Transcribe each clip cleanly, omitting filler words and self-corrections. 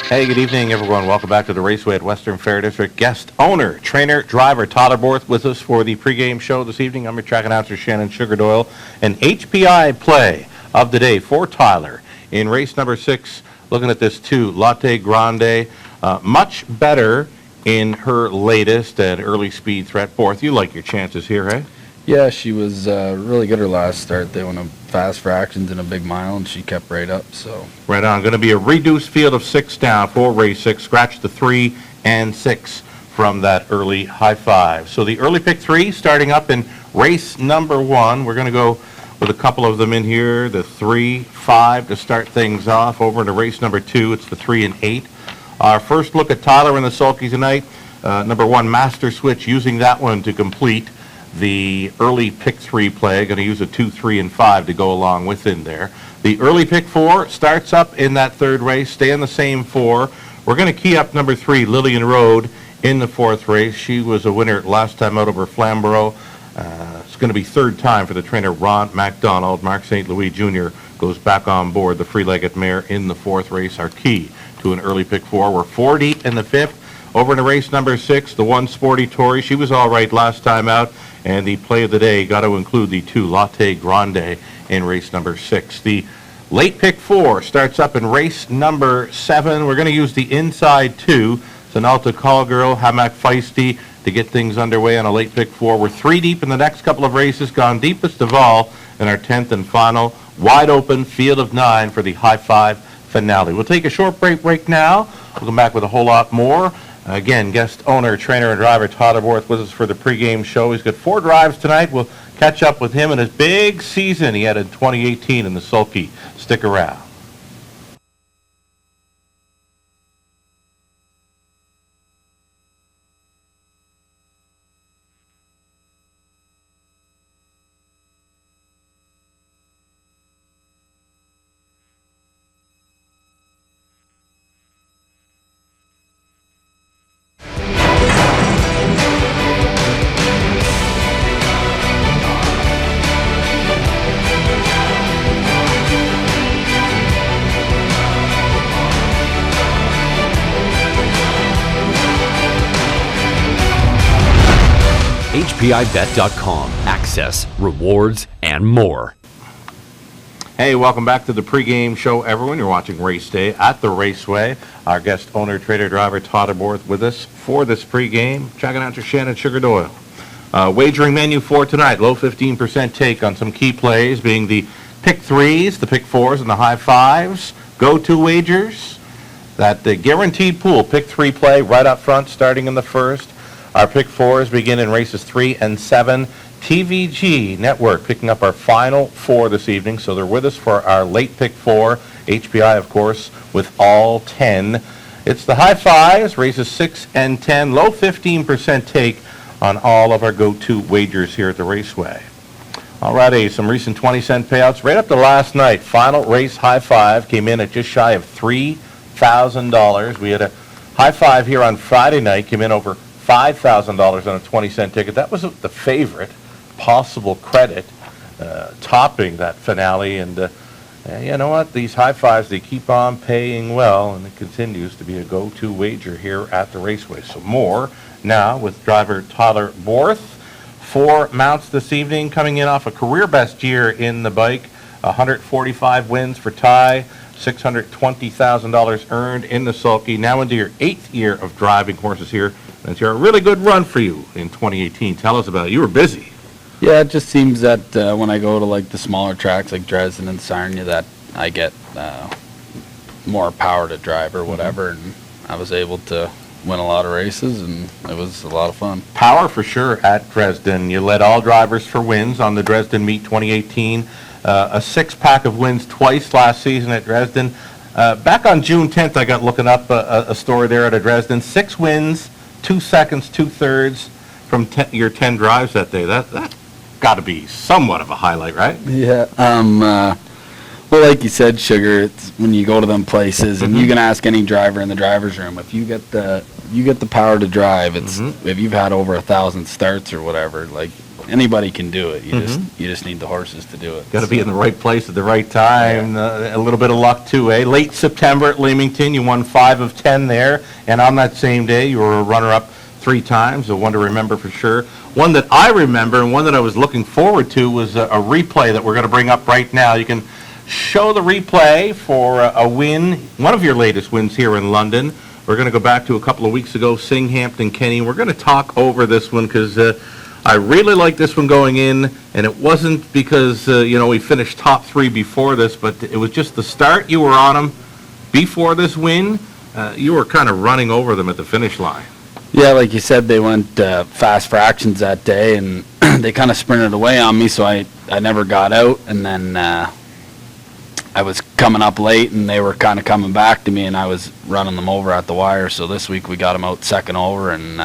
Hey, good evening, everyone. Welcome back to the Raceway at Western Fair District. Guest owner, trainer, driver Tyler Borth with us for the pregame show this evening. I'm your track announcer, Shannon Doyle. An HPI play of the day for Tyler in race number 6. Looking at this 2, Latte Grande. Much better in her latest and early speed threat. Borth, you like your chances here, eh? Yeah, she was really good her last start. They went a fast fractions in a big mile, and she kept right up. So right on. Going to be a reduced field of 6 down for race 6. Scratch the 3 and 6 from that early high 5. So the early pick 3 starting up in race number 1. We're going to go with a couple of them in here. The 3, 5 to start things off. Over into race number 2. It's the 3 and 8. Our first look at Tyler in the sulky tonight. Number 1, Master Switch, using that one to complete the early pick 3 play. Going to use a 2, 3, and 5 to go along with in there. The early pick 4 starts up in that third race. Stay in the same 4. We're going to key up number 3, Lillian Road, in the 4th race. She was a winner last time out over Flamborough. It's going to be third time for the trainer Ron MacDonald. Mark St. Louis Jr. goes back on board the free-legged mare in the 4th race. Our key to an early pick 4. We're 4 deep in the 5th. Over to race number 6, the 1, Sporty Tory. She was all right last time out. And the play of the day got to include the 2, Latte Grande, in race number 6. The late pick 4 starts up in race number 7. We're going to use the inside 2, Sonalta Call Girl, Hamak Feisty, to get things underway on a late pick 4. We're 3 deep in the next couple of races, gone deepest of all in our 10th and final wide open field of 9 for the high 5 finale. We'll take a short break now. We'll come back with a whole lot more. Again, guest owner, trainer, and driver Tyler Borth with us for the pregame show. He's got 4 drives tonight. We'll catch up with him in his big season he had in 2018 in the sulky. Stick around. HPIBet.com. Access, rewards, and more. Hey, welcome back to the pregame show, everyone. You're watching Race Day at the Raceway. Our guest owner, trader, driver Tyler Borth with us for this pregame. Track announcer Shannon Doyle. Wagering menu for tonight, low 15% take on some key plays, being the pick 3s, the pick 4s, and the high 5s. Go-to wagers, that the guaranteed pool, pick 3 play right up front, starting in the 1st. Our pick 4s begin in races 3 and 7. TVG Network picking up our final 4 this evening, so they're with us for our late pick 4. HPI, of course, with all 10. It's the high 5s, races 6 and 10. Low 15% take on all of our go-to wagers here at the Raceway. Alrighty, some recent 20-cent payouts. Right up to last night, final race high 5 came in at just shy of $3,000. We had a high 5 here on Friday night, came in over $5,000 on a 20-cent ticket. That was the favorite possible credit, topping that finale. And you know what? These high 5s, they keep on paying well, and it continues to be a go-to wager here at the Raceway. So more now with driver Tyler Borth. 4 mounts this evening, coming in off a career best year in the bike. 145 wins for Ty. $620,000 earned in the sulky. Now into your 8th year of driving horses here. It's a really good run for you in 2018. Tell us about it. You were busy. yeah, it just seems that when I go to like the smaller tracks like Dresden and Sarnia, that I get more power to drive or whatever, and I was able to win a lot of races, and it was a lot of fun. Power for sure at Dresden. You led all drivers for wins on the Dresden Meet 2018. A 6-pack of wins twice last season at Dresden. Back on June 10th, I got looking up a story there at Dresden. 6 wins, 2 seconds, 2 thirds from your 10 drives that day. That got to be somewhat of a highlight, right? Yeah. Well, like you said, Sugar, it's when you go to them places, and you can ask any driver in the driver's room, if you get the power to drive, it's if you've had over 1,000 starts or whatever, like anybody can do it. You just need the horses to do it. Got to be in the right place at the right time. A little bit of luck too, eh? Late September at Leamington, you won 5 of 10 there, and on that same day, you were a runner-up 3 times. A one to remember for sure. One that I remember and one that I was looking forward to was a replay that we're going to bring up right now. You can show the replay for a win, one of your latest wins here in London. We're going to go back to a couple of weeks ago, Singhampton Kenny. We're going to talk over this one because I really like this one going in, and it wasn't because, we finished top 3 before this, but it was just the start. You were on them before this win. You were kind of running over them at the finish line. Yeah, like you said, they went fast fractions that day, and they kind of sprinted away on me, so I never got out, and then I was coming up late, and they were kind of coming back to me, and I was running them over at the wire. So this week we got them out second over, and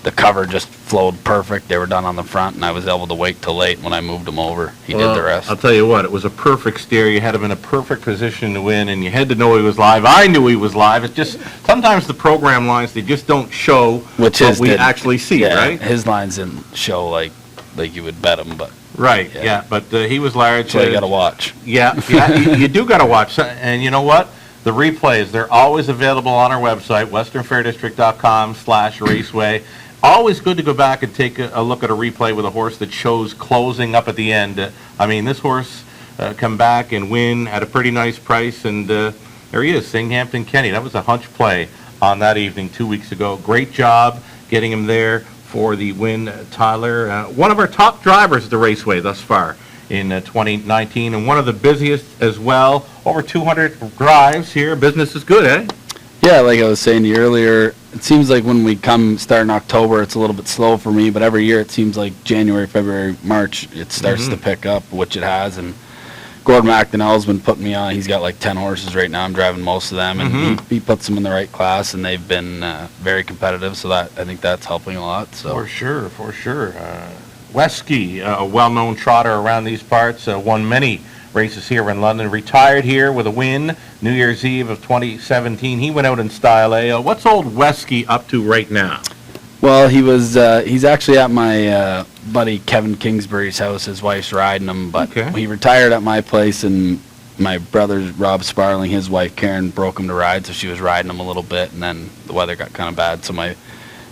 the cover just flowed perfect. They were done on the front, and I was able to wait till late. When I moved them over, he did the rest. I'll tell you what, it was a perfect steer. You had him in a perfect position to win, and you had to know he was live. I knew he was live. It's just sometimes the program lines, they just don't show what we actually see, right? His lines didn't show like you would bet him, but. Right, yeah, but he was large. So you got to watch. Yeah, you do got to watch. And you know what? The replays, they're always available on our website, westernfairdistrict.com/raceway. Always good to go back and take a look at a replay with a horse that shows closing up at the end. This horse come back and win at a pretty nice price, and there he is, Singhampton Kenny. That was a hunch play on that evening 2 weeks ago. Great job getting him there for the win, Tyler. One of our top drivers at the Raceway thus far in 2019, and one of the busiest as well. Over 200 drives here. Business is good, eh? Yeah, like I was saying to you earlier, it seems like when we come start in October, it's a little bit slow for me, but every year it seems like January, February, March, it starts to pick up, which it has, and Gordon McDonnell's been putting me on. He's got like 10 horses right now. I'm driving most of them, and he puts them in the right class, and they've been very competitive, so I think that's helping a lot. So. For sure. Wesky, a well-known trotter around these parts, won many races here in London, retired here with a win New Year's Eve of 2017. He went out in style, eh? What's old Wesky up to right now? Well, he's actually at my buddy Kevin Kingsbury's house. His wife's riding him, but he retired at my place, and my brother Rob Sparling, his wife Karen, broke him to ride, so she was riding him a little bit, and then the weather got kind of bad, so my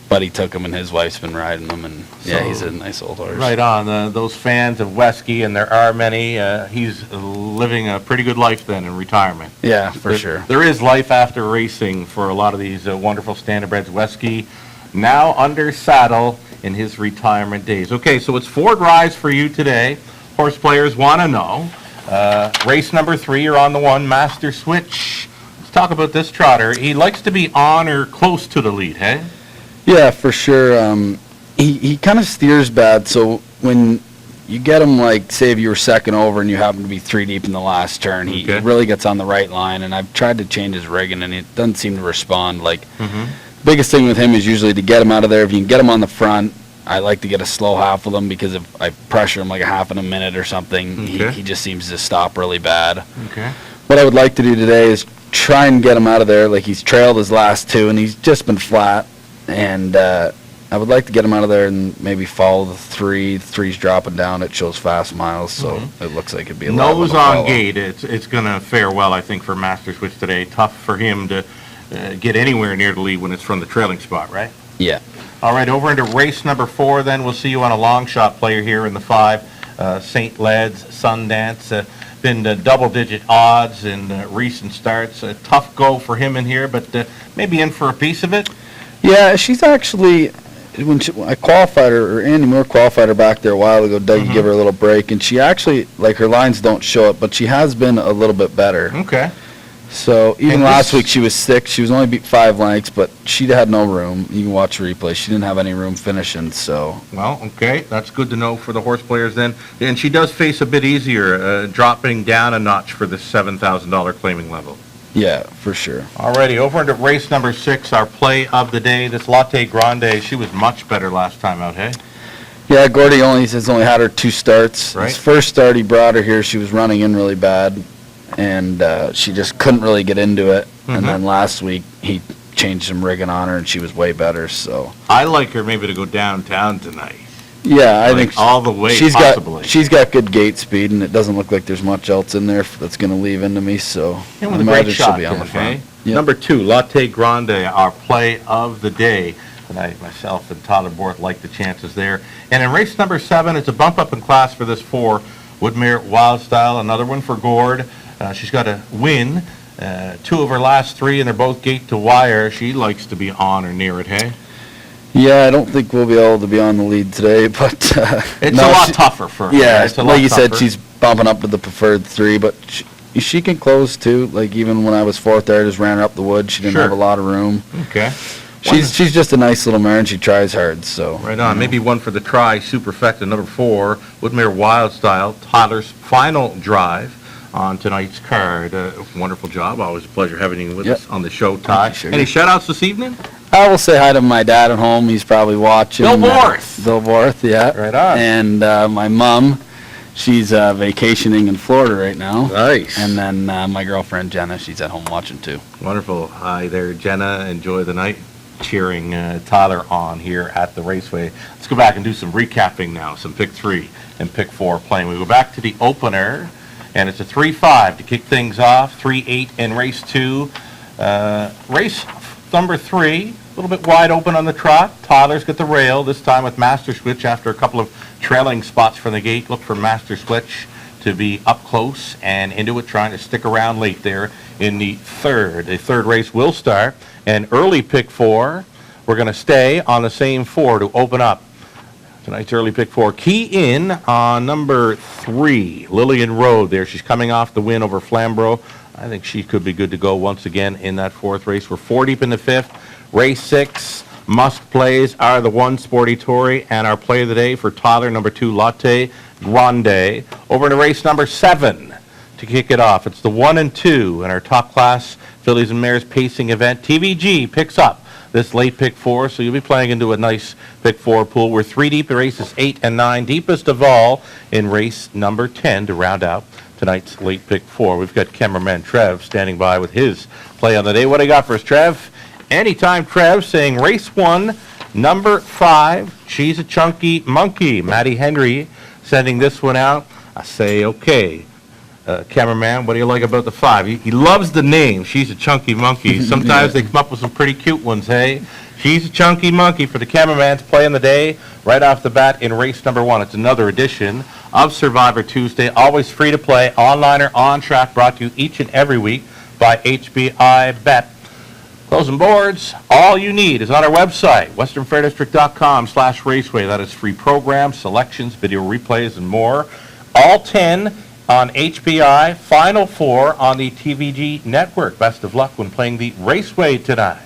buddy took him, and his wife's been riding him, and he's a nice old horse. Right on. Those fans of Wesky, and there are many, he's living a pretty good life then in retirement. Yeah, for sure. There is life after racing for a lot of these wonderful standardbreds. Wesky now under saddle in his retirement days. Okay, so it's 4 drives for you today. Horse players want to know. Race number 3, you're on the 1, Master Switch. Let's talk about this trotter. He likes to be on or close to the lead, hey? Yeah, for sure. He kind of steers bad, so when you get him, like, say if you were second over and you happen to be 3 deep in the last turn, he really gets on the right line, and I've tried to change his rigging, and it doesn't seem to respond. Like, biggest thing with him is usually to get him out of there. If you can get him on the front, I like to get a slow half with him, because if I pressure him like a half in a minute or something, he just seems to stop really bad. What I would like to do today is try and get him out of there. Like, he's trailed his last 2, and he's just been flat. And I would like to get him out of there and maybe follow the 3. The 3's dropping down. It shows fast miles, so it looks like it'd be a lot of nose on gate. It's going to fare well, I think, for Master Switch today. Tough for him to get anywhere near the lead when it's from the trailing spot, right? Yeah. All right, over into race number 4, then. We'll see you on a long shot player here in the 5, St. Led's Sundance. Been double-digit odds in recent starts. A tough go for him in here, but maybe in for a piece of it. Yeah, she's actually, when I qualified her, or Andy Moore qualified her back there a while ago, Dougie gave her a little break, and she actually, like, her lines don't show it, but she has been a little bit better. Okay. So even last week she was 6. She was only beat 5 lengths, but she had no room. You can watch the replay. She didn't have any room finishing, so. Well, okay. That's good to know for the horse players then. And she does face a bit easier, dropping down a notch for the $7,000 claiming level. Yeah, for sure. Alrighty, over into race number 6, our play of the day. This Latte Grande, she was much better last time out, hey? Yeah, Gordy has only had her 2 starts. Right. His first start, he brought her here. She was running in really bad, and she just couldn't really get into it. And then last week, he changed some rigging on her, and she was way better. So I like her maybe to go downtown tonight. Yeah, I Like, think all the way, she's possibly. she's got good gate speed, and it doesn't look like there's much else in there that's going to leave into me. So And I with a great imagine she'll shot, be on the okay? front. Yep. Number 2, Latte Grande, our play of the day. Tonight, myself and Tyler Borth like the chances there. And in race number 7, it's a bump up in class for this 4, Woodmere Wild Style, another one for Gord. She's got a win. 2 of her last 3, and they're both gate to wire. She likes to be on or near it, hey? Yeah, I don't think we'll be able to be on the lead today, but It's no, a lot tougher for her. Yeah, It's a like lot you said, tougher. she's bumping up to the preferred 3, but she can close too. Like even when I was 4th there, I just ran her up the wood. She didn't Sure. have a lot of room. Okay. She's just a nice little mare, and she tries hard. So Right on. Maybe one for the try, Superfecta, number 4, Woodmere Wild Style, Tyler's final drive on tonight's card. Wonderful job. Always a pleasure having you with Yep. us on the show, Ty. Sure. Any shout-outs this evening? I will say hi to my dad at home. He's probably watching. Bill Borth. Bill Borth, yeah. Right on. And my mom, she's vacationing in Florida right now. Nice. And then my girlfriend Jenna, she's at home watching too. Wonderful. Hi there, Jenna. Enjoy the night. Cheering Tyler on here at the Raceway. Let's go back and do some recapping now. Some pick 3 and pick 4 playing. We go back to the opener, and it's a 3-5 to kick things off. 3-8 in race 2. Race number 3, a little bit wide open on the trot. Tyler's got the rail, this time with Master Switch after a couple of trailing spots from the gate. Look for Master Switch to be up close and into it, trying to stick around late there in the third. The third race will start, and early pick 4, we're going to stay on the same 4 to open up tonight's early pick 4. Key in on number 3, Lillian Road there. She's coming off the win over Flamborough. I think she could be good to go once again in that 4th race. We're 4 deep in the 5th. Race 6, must plays are the 1, Sporty Tory, and our play of the day for Tyler, number 2, Latte Grande. Over to race number 7 to kick it off. It's the 1 and 2 in our top class Fillies and Mares pacing event. TVG picks up this late pick 4, so you'll be playing into a nice pick 4 pool. We're 3 deep in races 8 and 9, deepest of all in race number 10 to round out tonight's late pick 4. We've got cameraman Trev standing by with his play on the day. What do you got for us, Trev? Anytime, Trev, saying race 1, number 5, She's a Chunky Monkey. Matty Henry sending this one out. I say, okay. Cameraman, what do you like about the 5? He loves the name, She's a Chunky Monkey. Sometimes they come up with some pretty cute ones, hey? She's a Chunky Monkey for the cameraman's play on the day right off the bat in race number 1. It's another edition of Survivor Tuesday, always free to play, online or on track, brought to you each and every week by HBI Bet. Closing boards, all you need is on our website, westernfairdistrict.com/raceway. That is free programs, selections, video replays, and more. All 10 on HBI, final 4 on the TVG network. Best of luck when playing the Raceway tonight.